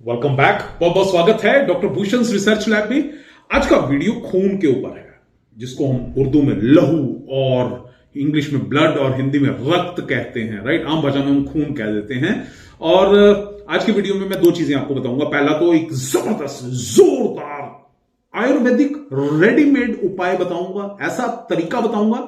Welcome back. बहुत बहुत स्वागत है डॉक्टर भूषण रिसर्च लैब में। आज का वीडियो खून के ऊपर है, जिसको हम उर्दू में लहू और इंग्लिश में ब्लड और हिंदी में रक्त कहते हैं, राइट। आम भाषा में हम खून कह देते हैं। और आज की वीडियो में मैं दो चीजें आपको बताऊंगा। पहला तो एक जबरदस्त जोरदार आयुर्वेदिक रेडीमेड उपाय बताऊंगा, ऐसा तरीका बताऊंगा।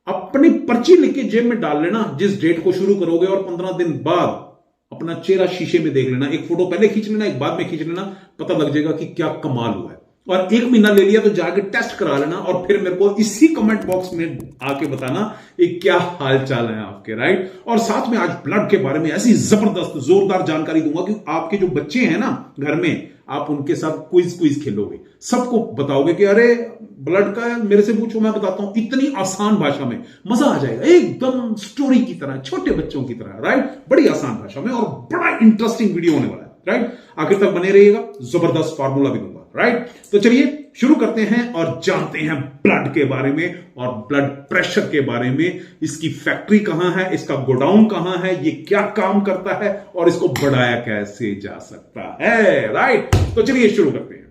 अपनी पर्ची लिख के जेब में डाल लेना जिस डेट को शुरू करोगे, और 15 दिन बाद अपना चेहरा शीशे में देख लेना। एक फोटो पहले खींच लेना, एक बाद में खींच लेना, पता लग जाएगा कि क्या कमाल हुआ है। और 1 महीना ले लिया तो जाके टेस्ट करा लेना, और फिर मेरे को इसी कमेंट बॉक्स में आके बताना ये क्या हाल चाल है आपके, राइट। और साथ में आज ब्लड के बारे में ऐसी जबरदस्त जोरदार जानकारी दूंगा कि आपके जो बच्चे हैं ना घर में, आप उनके साथ क्विज खेलोगे, सबको बताओगे कि अरे ब्लड का है, मेरे से पूछो मैं बताता हूं। इतनी आसान भाषा में, मजा आ जाएगा, एकदम स्टोरी की तरह, छोटे बच्चों की तरह, राइट। बड़ी आसान भाषा में और बड़ा इंटरेस्टिंग वीडियो होने वाला है, राइट। आखिर तक बने रहिएगा, जबरदस्त फार्मूला भी दूंगा, राइट। तो चलिए शुरू करते हैं और जानते हैं ब्लड के बारे में और ब्लड प्रेशर के बारे में। इसकी फैक्ट्री कहां है, इसका गोडाउन कहां है, ये क्या काम करता है और इसको बढ़ाया कैसे जा सकता है, राइट। तो चलिए शुरू करते हैं।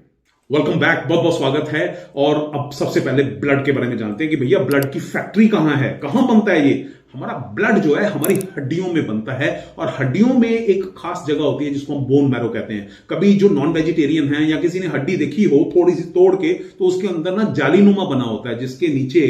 वेलकम बैक, बहुत बहुत स्वागत है। और अब सबसे पहले ब्लड के बारे में जानते हैं कि भैया ब्लड की फैक्ट्री कहां है, कहां बनता है ये। हमारा ब्लड जो है हमारी हड्डियों में बनता है, और हड्डियों में एक खास जगह होती है जिसको हम बोन मैरो कहते हैं। कभी जो नॉन वेजिटेरियन है या किसी ने हड्डी देखी हो थोड़ी सी तोड़ के, तो उसके अंदर ना जालीनुमा बना होता है, जिसके नीचे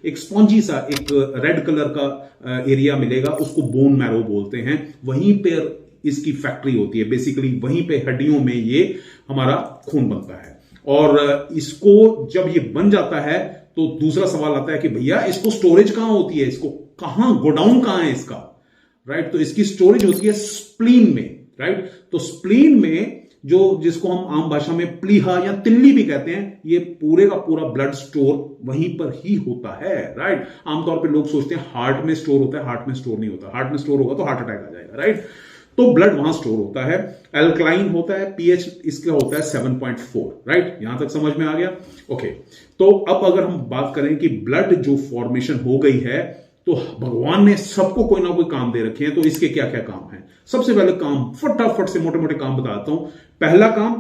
एक स्पॉन्जी सा एक रेड कलर का एरिया मिलेगा, उसको बोन मैरो बोलते हैं। वहीं पर इसकी फैक्ट्री होती है, बेसिकली वहीं पे हड्डियों में ये हमारा खून बनता है। और इसको जब ये बन जाता है तो दूसरा सवाल आता है कि भैया इसको स्टोरेज कहां होती है, इसको कहां, गोडाउन कहां है इसका, राइट। तो इसकी स्टोरेज होती है स्प्लीन में, राइट। तो स्प्लीन में जो जिसको हम आम भाषा में प्लीहा या तिल्ली भी कहते हैं, ये पूरे का पूरा ब्लड स्टोर वहीं पर ही होता है, राइट। आमतौर पे लोग सोचते हैं हार्ट में स्टोर होता है, हार्ट में स्टोर नहीं होता। हार्ट में स्टोर होगा तो हार्ट अटैक आ जाएगा, राइट। तो ब्लड वहां स्टोर होता है, एल्कलाइन होता है, पीएच इसका होता है 7.4, राइट। यहां तक समझ में आ गया, ओके। तो अब अगर हम बात करें कि ब्लड जो फॉर्मेशन हो गई है, तो भगवान ने सबको कोई ना कोई काम दे रखे हैं। तो इसके क्या क्या काम है, सबसे पहले काम फटाफट से मोटे मोटे काम बताता हूं। पहला काम,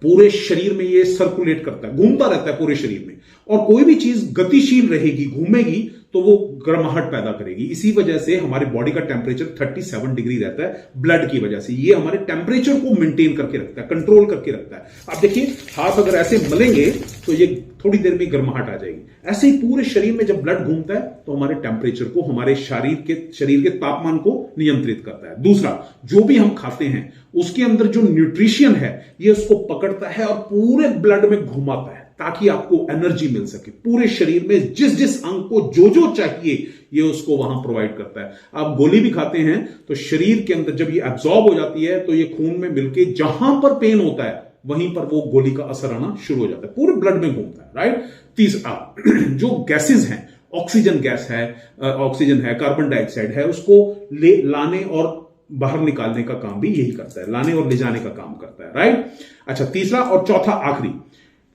पूरे शरीर में ये सर्कुलेट करता है, घूमता रहता है पूरे शरीर में। और कोई भी चीज गतिशील रहेगी, घूमेगी, तो वो गर्माहट पैदा करेगी। इसी वजह से हमारी बॉडी का टेम्परेचर 37 डिग्री रहता है, ब्लड की वजह से। ये हमारे टेम्परेचर को मेंटेन करके रखता है, कंट्रोल करके रखता है। आप देखिए, हाथ अगर ऐसे मलेंगे तो ये थोड़ी देर में गर्माहट आ जाएगी। ऐसे ही पूरे शरीर में जब ब्लड घूमता है तो हमारे टेम्परेचर को, हमारे शरीर के तापमान को नियंत्रित करता है। दूसरा, जो भी हम खाते हैं उसके अंदर जो न्यूट्रिशन है, ये उसको पकड़ता है और पूरे ब्लड में घुमाता है, ताकि आपको एनर्जी मिल सके। पूरे शरीर में जिस जिस अंग को जो जो चाहिए, ये उसको वहां प्रोवाइड करता है। आप गोली भी खाते हैं तो शरीर के अंदर जब ये एब्जॉर्ब हो जाती है, तो ये खून में मिलके जहां पर पेन होता है वहीं पर वो गोली का असर आना शुरू हो जाता है, पूरे ब्लड में घूमता है, राइट। तीसरा, जो गैसेज हैं, ऑक्सीजन गैस है, ऑक्सीजन है, कार्बन डाइऑक्साइड है, उसको लाने और बाहर निकालने का काम भी यही करता है, लाने और ले जाने का काम करता है, राइट। अच्छा, तीसरा और चौथा आखिरी,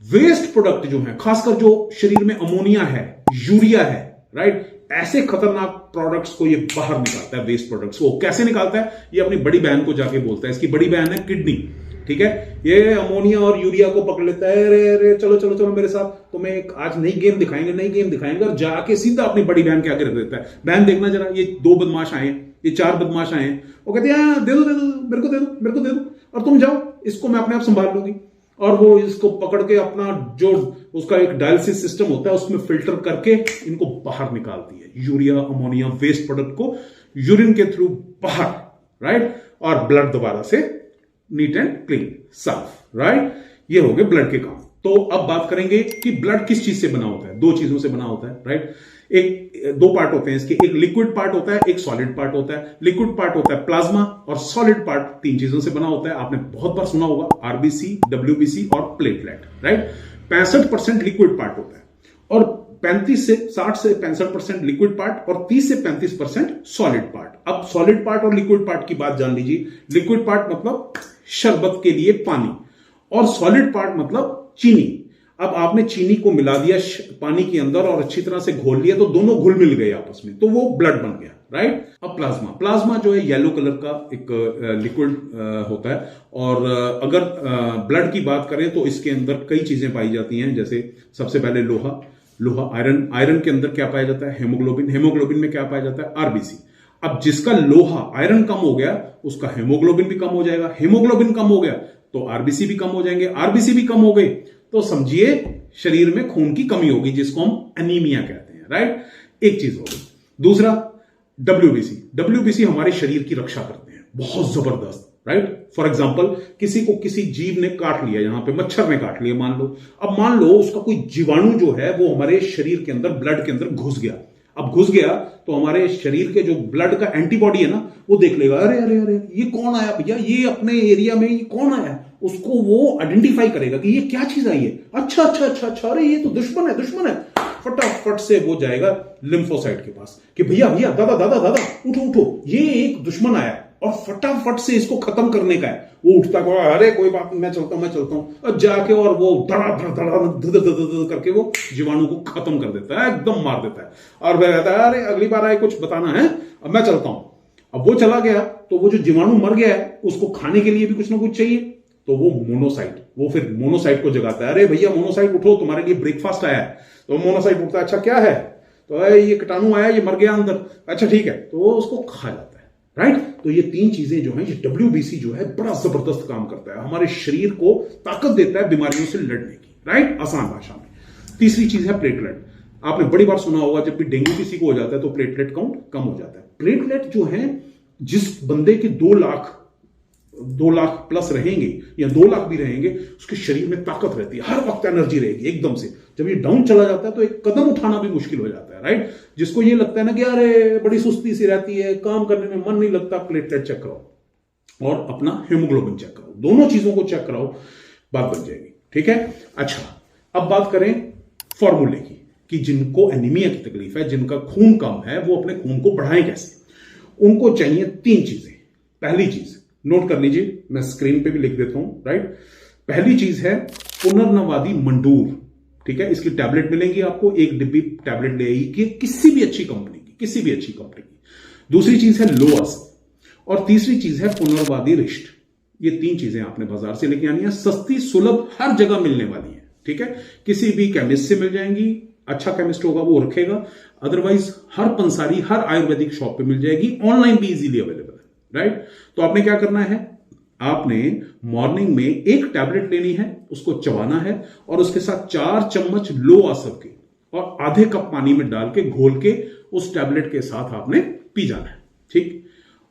वेस्ट प्रोडक्ट जो है, खासकर जो शरीर में अमोनिया है, यूरिया है, राइट, ऐसे खतरनाक प्रोडक्ट्स को ये बाहर निकालता है। वेस्ट प्रोडक्ट्स को कैसे निकालता है, ये अपनी बड़ी बहन को जाके बोलता है। इसकी बड़ी बहन है किडनी, ठीक है। ये अमोनिया और यूरिया को पकड़ लेता है, अरे चलो चलो चलो मेरे साथ, तुम्हें एक आज नई गेम दिखाएंगे, और जाके सीधा अपनी बड़ी बहन के आगे रख देता है। बहन देखना जरा, ये 2 बदमाश आए, ये 4 बदमाश आए। वो कहते हैं दे दो मेरे को दे दो, और तुम जाओ, इसको मैं अपने आप संभाल लूंगी। और वो इसको पकड़ के अपना जो उसका एक डायलिसिस सिस्टम होता है उसमें फिल्टर करके इनको बाहर निकालती है, यूरिया, अमोनिया, वेस्ट प्रोडक्ट को यूरिन के थ्रू बाहर, राइट। और ब्लड दोबारा से नीट एंड क्लीन, साफ, राइट। ये हो गए ब्लड के काम। तो अब बात करेंगे कि ब्लड किस चीज से बना होता है। 2 चीजों से बना होता है, राइट। 2 पार्ट होते हैं इसके, एक लिक्विड पार्ट होता है, एक सॉलिड पार्ट होता है। लिक्विड पार्ट होता है प्लाज्मा, और सॉलिड पार्ट 3 चीजों से बना होता है। आपने बहुत बार सुना होगा, आरबीसी, डब्ल्यूबीसी और प्लेटलेट, राइट। 65% लिक्विड पार्ट होता है, और 60 से 65% लिक्विड पार्ट, और 30 से 35% सॉलिड पार्ट। अब सॉलिड पार्ट और लिक्विड पार्ट की बात जान लीजिए। लिक्विड पार्ट मतलब शरबत के लिए पानी, और सॉलिड पार्ट मतलब चीनी। अब आपने चीनी को मिला दिया पानी के अंदर और अच्छी तरह से घोल लिया, तो दोनों घुल मिल गए आपस में, तो वो ब्लड बन गया, राइट। अब प्लाज्मा जो है येलो कलर का एक लिक्विड होता है, और अगर ब्लड की बात करें तो इसके अंदर कई चीजें पाई जाती हैं, जैसे सबसे पहले लोहा, आयरन के अंदर क्या पाया जाता है, हेमोग्लोबिन में क्या पाया जाता है, आरबीसी। अब जिसका लोहा आयरन कम हो गया उसका हेमोग्लोबिन भी कम हो जाएगा, हेमोग्लोबिन कम हो गया तो आरबीसी भी कम हो जाएंगे, आरबीसी भी कम हो गए तो समझिए शरीर में खून की कमी होगी, जिसको हम एनीमिया कहते हैं, राइट। एक चीज होगी। दूसरा डब्ल्यूबीसी हमारे शरीर की रक्षा करते हैं बहुत जबरदस्त, राइट। फॉर एग्जाम्पल किसी को किसी जीव ने काट लिया, यहां पे मच्छर ने काट लिया मान लो उसका कोई जीवाणु जो है वो हमारे शरीर के अंदर ब्लड के अंदर घुस गया। अब घुस गया तो हमारे शरीर के जो ब्लड का एंटीबॉडी है ना वो देख लेगा, अरे अरे अरे ये कौन आया भैया, ये अपने एरिया में ये कौन आया, उसको वो आइडेंटिफाई करेगा कि ये क्या चीज आई है, अच्छा, अरे ये तो दुश्मन है। फटाफट से वो जाएगा लिम्फोसाइट के पास कि भैया दादा उठो, ये एक दुश्मन आया और फटाफट से इसको खत्म करने का है। वो उठता है, अरे कोई बात नहीं, मैं चलता हूं, और जाके और वो धड़ करके वो जीवाणु को खत्म कर देता है, एकदम मार देता है, और फिर कहता है अरे अगली बार आए कुछ बताना है, अब मैं चलता हूं। अब वो चला गया तो वो जो जीवाणु मर गया है उसको खाने के लिए भी कुछ ना कुछ चाहिए, तो वो फिर मोनोसाइट को जगाता है, अरे भैया मोनोसाइट उठो, तुम्हारे लिए ब्रेकफास्ट आया है। तो मोनोसाइट उठता है, अच्छा क्या है, तो ये कीटाणु आया, ये मर गया अंदर, अच्छा ठीक है, तो वो उसको खा जाता है, राइट। तो ये तीन चीजें जो हैं, ये डब्ल्यूबीसी जो है बड़ा जबरदस्त काम करता है, हमारे शरीर को ताकत देता है बीमारियों से लड़ने की, राइट, आसान भाषा में। तीसरी चीज है प्लेटलेट। आपने बड़ी बार सुना होगा जब भी डेंगू किसी को हो जाता है तो प्लेटलेट काउंट कम हो जाता है। प्लेटलेट जो है, जिस बंदे के 2 लाख प्लस रहेंगे या 2 लाख भी रहेंगे, उसके शरीर में ताकत रहती है, हर वक्त एनर्जी रहेगी एकदम से। जब ये डाउन चला जाता है तो एक कदम उठाना भी मुश्किल हो जाता है, राइट। जिसको ये लगता है ना कि अरे बड़ी सुस्ती सी रहती है, काम करने में मन नहीं लगता, प्लेटलेट चेक कराओ और अपना हेमोग्लोबिन चेक कराओ, दोनों चीजों को चेक कराओ, बात बन जाएगी, ठीक है। अच्छा, अब बात करें फॉर्मूले की कि जिनको एनीमिया की तकलीफ है, जिनका खून कम है, वो अपने खून को बढ़ाएं कैसे। उनको चाहिए 3 चीजें। पहली चीज नोट कर लीजिए, मैं स्क्रीन पे भी लिख देता हूं, राइट। पहली चीज है पुनर्नवादी मंडूर, ठीक है। इसकी टैबलेट मिलेंगी आपको, 1 डिब्बी टैबलेट ले आइए किसी भी अच्छी कंपनी की। दूसरी चीज है लोअस, और तीसरी चीज है पुनर्नवादी रिष्ट। ये 3 चीजें आपने बाजार से लेके आनी है, सस्ती सुलभ हर जगह मिलने वाली है, ठीक है। किसी भी केमिस्ट से मिल जाएंगी, अच्छा केमिस्ट होगा वो रखेगा, अदरवाइज हर पंसारी, हर आयुर्वेदिक शॉप पे मिल जाएगी, ऑनलाइन भी इजीली अवेलेबल है, राइट। तो आपने क्या करना है, आपने मॉर्निंग में 1 टैबलेट लेनी है, उसको चबाना है और उसके साथ 4 चम्मच लो आसव के और आधे कप पानी में डाल के घोल के उस टैबलेट के साथ आपने पी जाना है, ठीक।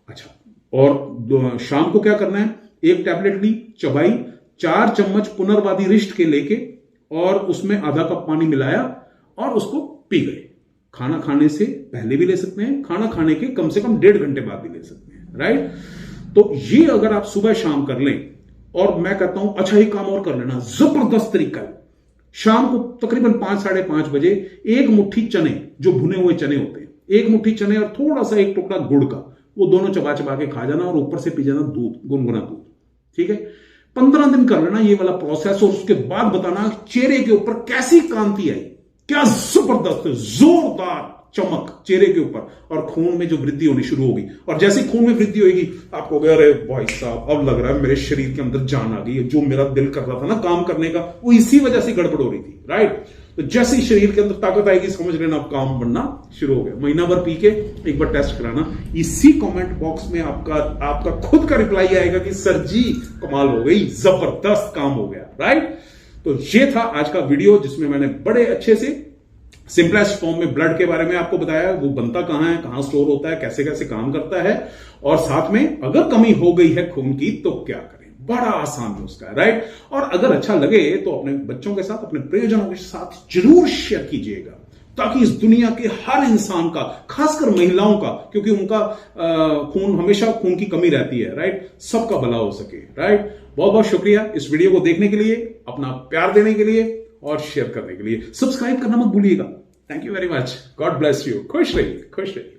अच्छा, और शाम को क्या करना है, 1 टैबलेट ली, चबाई, 4 चम्मच पुनर्नवादी रिष्ट के लेके और उसमें आधा कप पानी मिलाया और उसको पी गए। खाना खाने से पहले भी ले सकते हैं, खाना खाने के कम से कम 1.5 घंटे बाद भी ले सकते हैं, राइट। तो ये अगर आप सुबह शाम कर लें, और मैं कहता हूं अच्छा एक काम और कर लेना, जबरदस्त तरीका है, शाम को तकरीबन 5 साढ़े 5 बजे 1 मुट्ठी चने, जो भुने हुए चने होते हैं, 1 मुट्ठी चने और थोड़ा सा 1 टुकड़ा गुड़ का, वो दोनों चबा के खा जाना और ऊपर से पी जाना दूध, गुनगुना दूध, ठीक है। 15 दिन कर लेना ये वाला प्रोसेस, और उसके बाद बताना चेहरे के ऊपर कैसी कांति आई, क्या जबरदस्त जोरदार चमक चेहरे के ऊपर, और खून में जो वृद्धि होनी शुरू होगी। और जैसे खून में वृद्धि होगी आपको अरे भाई साहब अब लग रहा है मेरे शरीर के अंदर जान आ गई, जो मेरा दिल कर रहा था ना काम करने का, वो इसी वजह से गड़बड़ हो रही थी, राइट। तो जैसे ही शरीर के अंदर ताकत आएगी समझ लेना अब काम बनना शुरू हो गया। महीना भर पी के एक बार टेस्ट कराना, इसी कमेंट बॉक्स में आपका खुद का रिप्लाई आएगा कि सर जी कमाल हो गई, जबरदस्त काम हो गया, राइट। तो ये था आज का वीडियो जिसमें मैंने बड़े अच्छे से सिंपलेस्ट फॉर्म में ब्लड के बारे में आपको बताया, वो बनता कहां है, कहां स्टोर होता है, कैसे कैसे काम करता है, और साथ में अगर कमी हो गई है खून की तो क्या करें, बड़ा आसान नुस्खा है, राइट। और अगर अच्छा लगे तो अपने बच्चों के साथ, अपने प्रियजनों के साथ जरूर शेयर कीजिएगा, ताकि इस दुनिया के हर इंसान का, खासकर महिलाओं का, क्योंकि उनका हमेशा खून की कमी रहती है, राइट, सबका भला हो सके, राइट। बहुत बहुत शुक्रिया इस वीडियो को देखने के लिए, अपना प्यार देने के लिए और शेयर करने के लिए। सब्सक्राइब करना मत भूलिएगा। Thank you very much, God bless you, खुश रहिए, खुश रहिए।